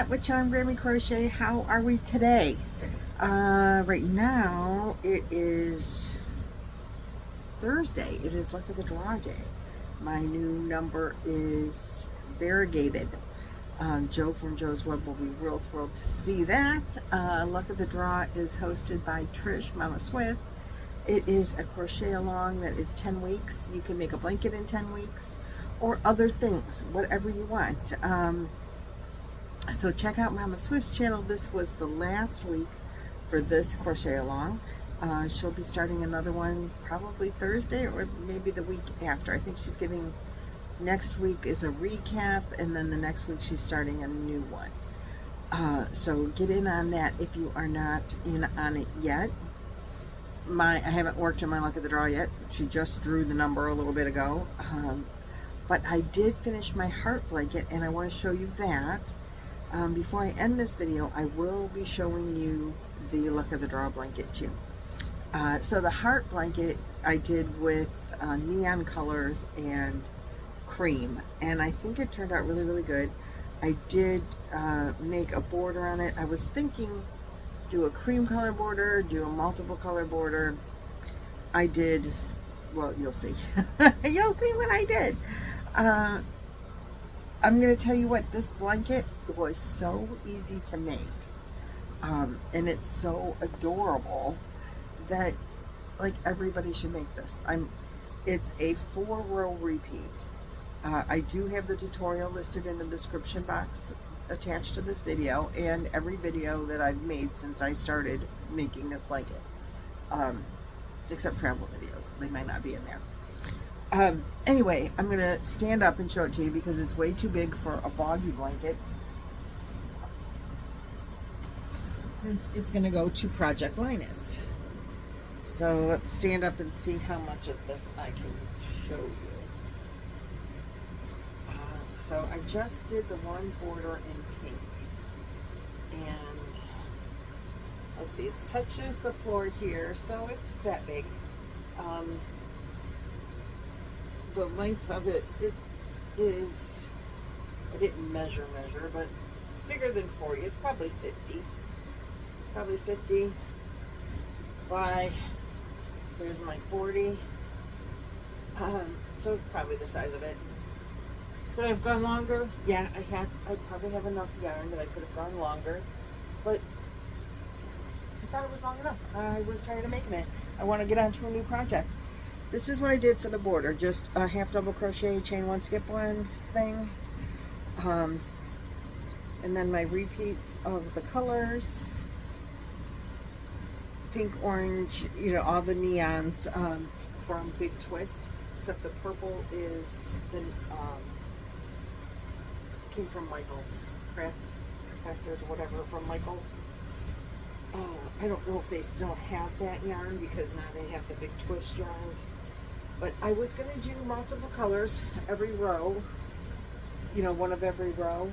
Lynette with Charmed Grammy Crochet. How are we today? Right now it is Thursday. It is luck of the draw day. My new number is variegated. Joe from Joe's Web will be real thrilled to see that. Luck of the Draw is hosted by Trish, Mama Swift. It is a crochet along that is 10 weeks. You can make a blanket in 10 weeks or other things, whatever you want. So check out Mama Swift's channel. This was the last week for this crochet along. She'll be starting another one probably Thursday or maybe the week after. I think she's giving, next week is a recap, and then the next week she's starting a new one. So get in on that if you are not in on it yet. I haven't worked on my Luck of the Draw yet. She just drew the number a little bit ago. But I did finish my heart blanket, and I want to show you that. Before I end this video, I will be showing you the Luck of the Draw blanket too. So the heart blanket I did with neon colors and cream, and I think it turned out really, really good. I did make a border on it. I was thinking do a cream color border, do a multiple color border. I did, well, you'll see. You'll see what I did. I'm going to tell you what, this blanket was so easy to make. And it's so adorable that like everybody should make this. It's a 4-row repeat. I do have the tutorial listed in the description box attached to this video, and every video that I've made since I started making this blanket, except travel videos. They might not be in there. Anyway, I'm going to stand up and show it to you because it's way too big for a boggy blanket. Since it's going to go to Project Linus. So let's stand up and see how much of this I can show you. So I just did the one border in pink. And let's see, it touches the floor here, so it's that big. The length of it is, I didn't measure, but it's bigger than 40. It's probably 50. Probably 50 by, there's my 40. So it's probably the size of it. Could I have gone longer? Yeah, I probably have enough yarn that I could have gone longer, but I thought it was long enough. I was tired of making it. I want to get on to a new project. This is what I did for the border, just a half double crochet, chain one, skip one thing. And then my repeats of the colors. Pink, orange, you know, all the neons from Big Twist, except the purple is the came from Michael's Crafters or whatever from Michael's. I don't know if they still have that yarn because now they have the Big Twist yarns. But I was going to do multiple colors every row, you know, one of every row,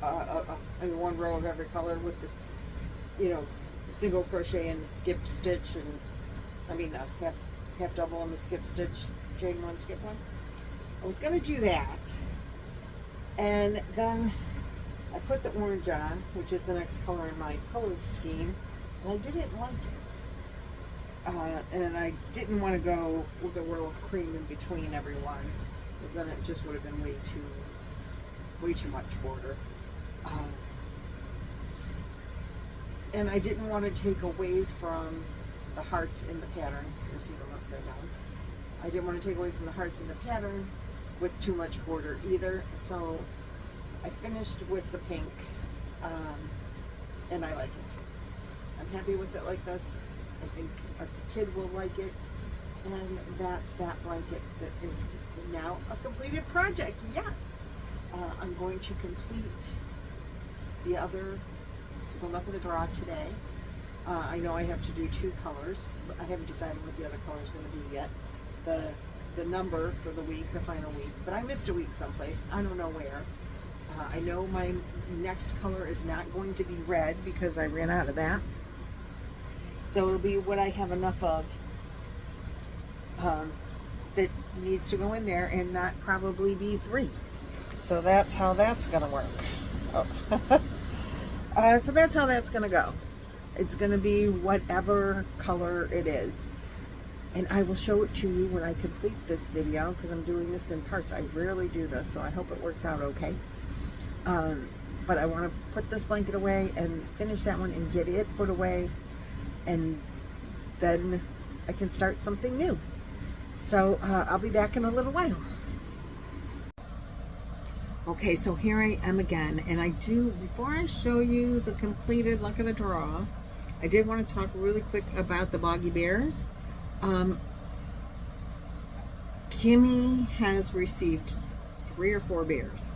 I mean one row of every color with this, you know, single crochet and the skip stitch, and I mean the half double and the skip stitch, chain one, skip one. I was going to do that, and then I put the orange on, which is the next color in my color scheme, and I didn't like it. And I didn't want to go with a row of cream in between every one, because then it just would have been way too much border. And I didn't want to take away from the hearts in the pattern. You'll see them upside down. I didn't want to take away from the hearts in the pattern with too much border either. So I finished with the pink, and I like it. I'm happy with it like this. I think a kid will like it, and that's that blanket that is now a completed project. Yes, I'm going to complete the Luck of the Draw today. I know I have to do 2 colors, but I haven't decided what the other color is going to be yet. The number for the week, the final week, but I missed a week someplace. I don't know where. I know my next color is not going to be red because I ran out of that. So it'll be what I have enough of that needs to go in there, and not probably be 3. So that's how that's going to work. Oh. So that's how that's going to go. It's going to be whatever color it is. And I will show it to you when I complete this video, because I'm doing this in parts. I rarely do this, so I hope it works out okay. But I want to put this blanket away and finish that one and get it put away, and then I can start something new. So I'll be back in a little while. Okay, so here I am again, and before I show you the completed luck of the draw, I did want to talk really quick about the Boggy Bears. Kimmy has received 3 or 4 bears.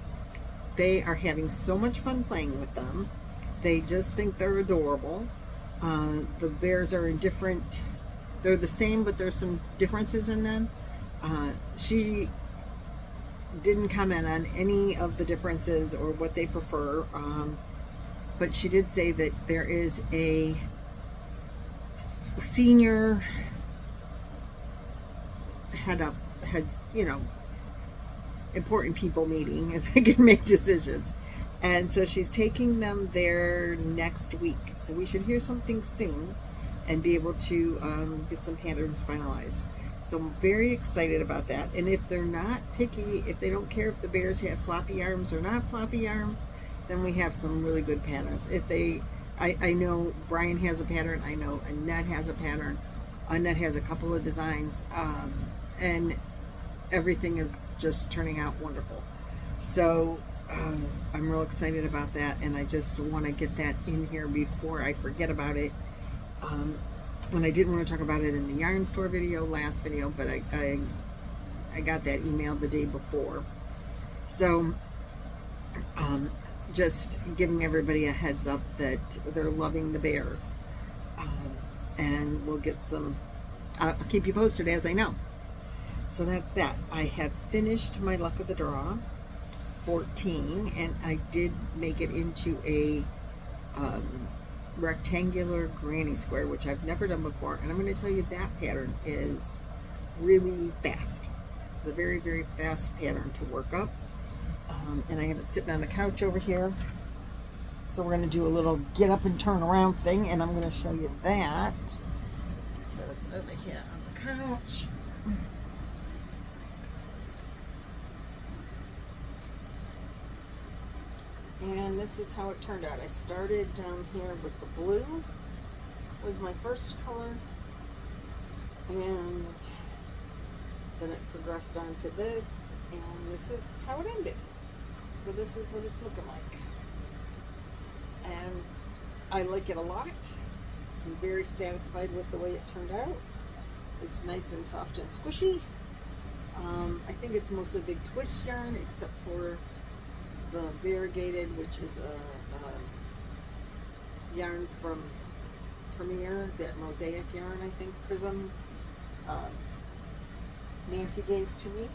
They are having so much fun playing with them. They just think they're adorable. The bears are in different, they're the same, but there's some differences in them. She didn't comment on any of the differences or what they prefer, but she did say that there is a senior heads, you know, important people meeting and they can make decisions, and so she's taking them there next week, so we should hear something soon and be able to get some patterns finalized. So I'm very excited about that. And if they're not picky, if they don't care if the bears have floppy arms or not floppy arms, then we have some really good patterns. If they, I know Brian has a pattern, I know Annette has a pattern, Annette has a couple of designs, and everything is just turning out wonderful. So I'm real excited about that, and I just want to get that in here before I forget about it. And I didn't want to talk about it in the yarn store video, last video, but I got that email the day before. So just giving everybody a heads up that they're loving the bears. And we'll get some, I'll keep you posted as I know. So that's that. I have finished my luck of the draw, 14, and I did make it into a rectangular granny square, which I've never done before, and I'm going to tell you that pattern is really fast. It's a very, very fast pattern to work up, and I have it sitting on the couch over here, so we're going to do a little get up and turn around thing, and I'm going to show you that. So it's over here on the couch. And this is how it turned out. I started down here with the blue, was my first color, and then it progressed on to this, and this is how it ended. So this is what it's looking like. And I like it a lot. I'm very satisfied with the way it turned out. It's nice and soft and squishy. I think it's mostly big twist yarn, except for the variegated, which is a yarn from Premier, that mosaic yarn, I think, Prism, Nancy gave to me.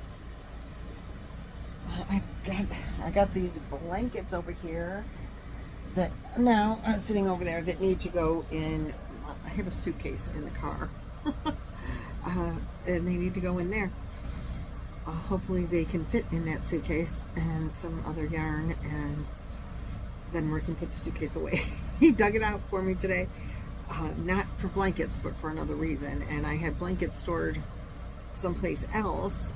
I got these blankets over here that now sitting over there that need to go in. I have a suitcase in the car, and they need to go in there. Hopefully they can fit in that suitcase and some other yarn, and then we can put the suitcase away. He dug it out for me today, not for blankets, but for another reason. And I had blankets stored someplace else.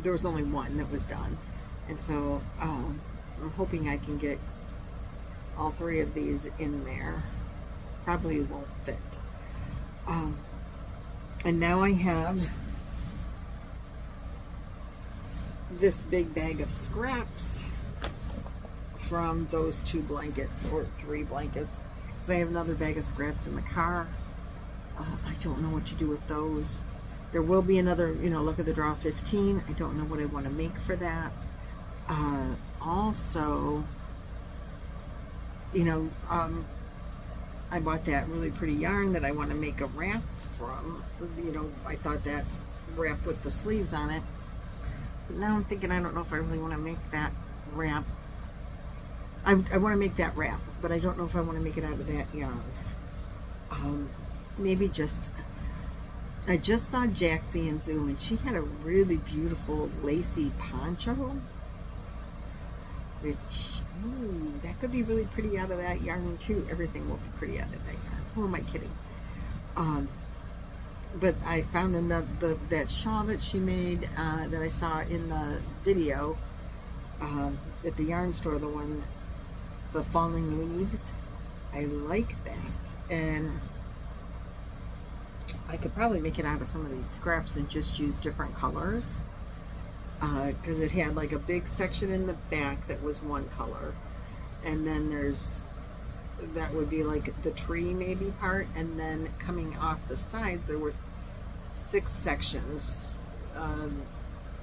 There was only one that was done, and so I'm hoping I can get all 3 of these in there. Probably won't fit. And now I have this big bag of scraps from those 2 blankets, or 3 blankets, because I have another bag of scraps in the car. I don't know what to do with those. There will be another, you know, look at the draw 15. I don't know what I want to make for that. Also, you know, I bought that really pretty yarn that I want to make a wrap from. You know, I thought that wrap with the sleeves on it. But now I'm thinking, I don't know if I really want to make that wrap. I want to make that wrap, but I don't know if I want to make it out of that yarn. Maybe just, I just saw Jaxie in Zoom, and she had a really beautiful lacy poncho, which Ooh, that could be really pretty out of that yarn too. Everything will be pretty out of that yarn. Who am I kidding? But I found in that shawl that she made that I saw in the video at the yarn store, the falling leaves. I like that, and I could probably make it out of some of these scraps and just use different colors, because it had like a big section in the back that was one color, and then that would be like the tree maybe part, and then coming off the sides there were 6 sections,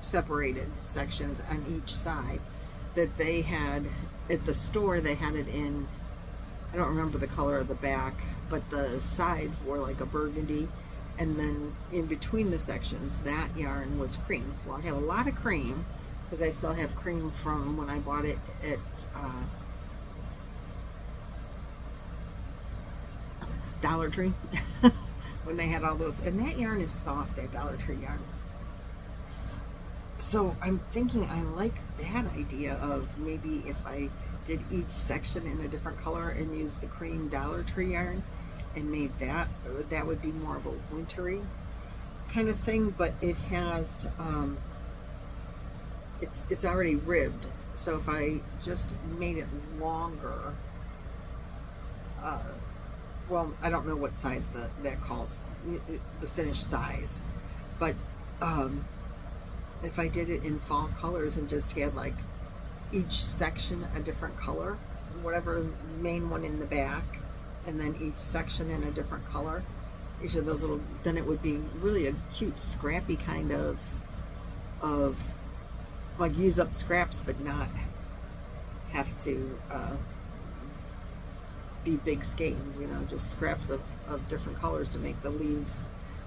separated sections on each side that they had at the store. They had it in, I don't remember the color of the back, but the sides were like a burgundy, and then in between the sections that yarn was cream. Well, I have a lot of cream because I still have cream from when I bought it at Dollar Tree when they had all those, and that yarn is soft, that Dollar Tree yarn. So I'm thinking I like that idea of maybe if I did each section in a different color and used the cream Dollar Tree yarn and made that would be more of a wintry kind of thing, but it has it's already ribbed, so if I just made it longer, well, I don't know what size that calls the finished size, but if I did it in fall colors and just had like each section a different color, whatever main one in the back, and then each section in a different color, each of those little, then it would be really a cute scrappy kind of like use up scraps but not have to be big skeins, you know, just scraps of different colors to make the leaves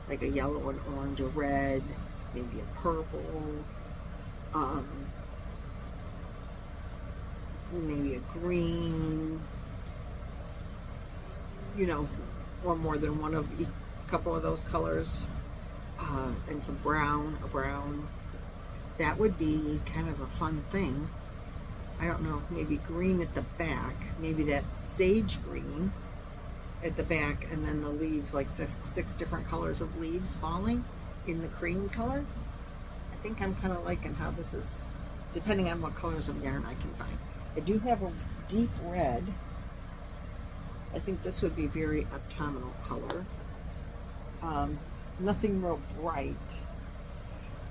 like a yellow, an orange, a red, maybe a purple, maybe a green, you know, or more than one of a couple of those colors, and some brown, a brown. That would be kind of a fun thing. I don't know, maybe green at the back, maybe that sage green at the back, and then the leaves, like 6 different colors of leaves falling in the cream color. I think I'm kind of liking how this is, depending on what colors of yarn I can find. I do have a deep red. I think this would be very autumnal color. Nothing real bright.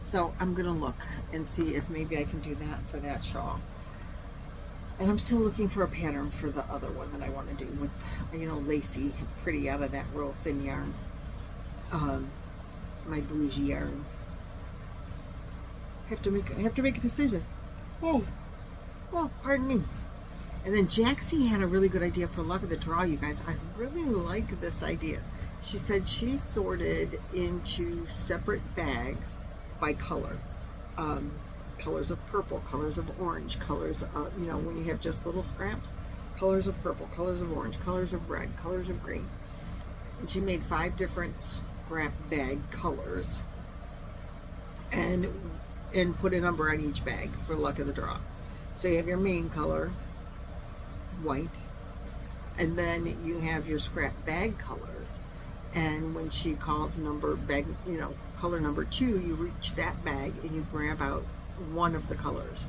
So I'm gonna look and see if maybe I can do that for that shawl. And I'm still looking for a pattern for the other one that I want to do with, you know, lacy, pretty out of that real thin yarn. My bougie yarn. I have to make a decision. Oh, pardon me. And then Jaxie had a really good idea for luck of the draw, you guys. I really like this idea. She said she sorted into separate bags by color. Colors of purple, colors of orange, colors of, you know, when you have just little scraps, colors of purple, colors of orange, colors of red, colors of green. And she made 5 different scrap bag colors and put a number on each bag for luck of the draw. So you have your main color, white, and then you have your scrap bag colors. And when she calls number bag, you know, color number 2, you reach that bag and you grab out one of the colors.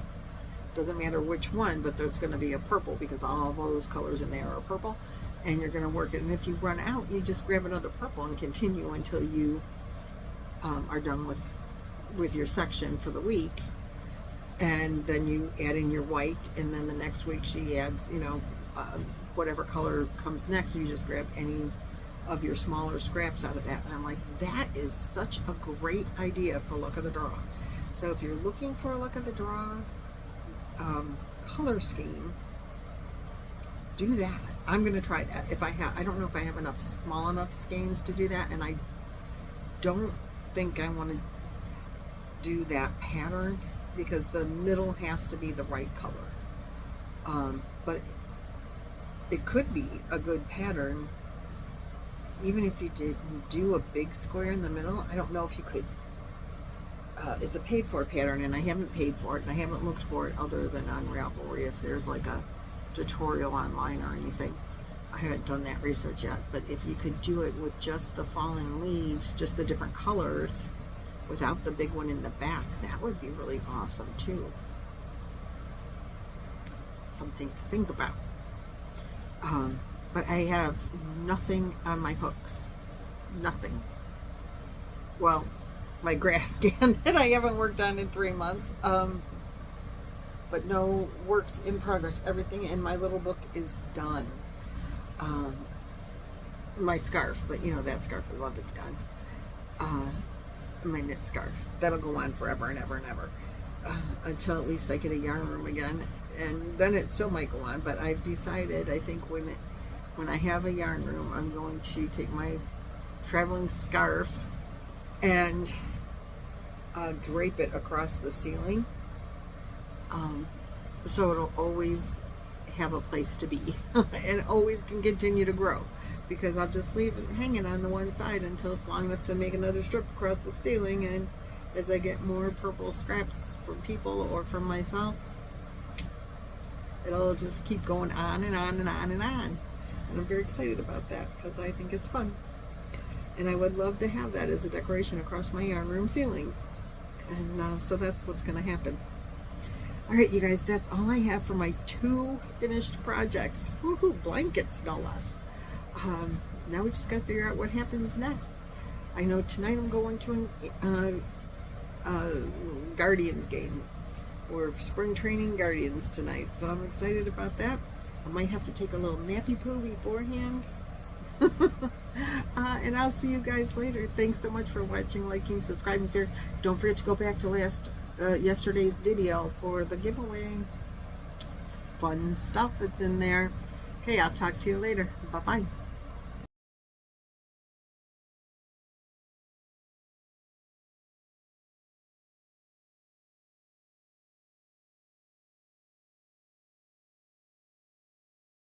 Doesn't matter which one, but there's going to be a purple because all those colors in there are purple, and you're going to work it. And if you run out, you just grab another purple and continue until you are done with your section for the week. And then you add in your white, and then the next week she adds, you know, whatever color comes next. You just grab any of your smaller scraps out of that. And I'm like, that is such a great idea for luck of the draw. So if you're looking for a luck of the draw color scheme, do that. I'm going to try that. If I don't know if I have enough small enough skeins to do that, and I don't think I want to do that pattern because the middle has to be the right color. But it could be a good pattern even if you didn't do a big square in the middle. I don't know if you could. It's a paid for pattern, and I haven't paid for it, and I haven't looked for it other than on Ravelry if there's like tutorial online or anything. I haven't done that research yet, but if you could do it with just the falling leaves, just the different colors, without the big one in the back, that would be really awesome too. Something to think about. But I have nothing on my hooks. Nothing. Well, my graph can that I haven't worked on in 3 months. But no works in progress. Everything in my little book is done. My scarf, but you know that scarf, I love it done. My knit scarf, that'll go on forever and ever and ever, until at least I get a yarn room again, and then it still might go on. But I've decided, I think when I have a yarn room, I'm going to take my traveling scarf and drape it across the ceiling, so it'll always have a place to be and always can continue to grow, because I'll just leave it hanging on the one side until it's long enough to make another strip across the ceiling, and as I get more purple scraps from people or from myself, it'll just keep going on and on and on and on. And I'm very excited about that because I think it's fun, and I would love to have that as a decoration across my yarn room ceiling. And so that's what's going to happen. All right, you guys, that's all I have for my 2 finished projects. Woohoo, blankets, no less. Now we just got to figure out what happens next. I know tonight I'm going to a Guardians game. We're spring training Guardians tonight, so I'm excited about that. I might have to take a little nappy poo beforehand. And I'll see you guys later. Thanks so much for watching, liking, subscribing, share. Don't forget to go back to yesterday's video for the giveaway. It's fun stuff that's in there. Okay, I'll talk to you later. Bye-bye.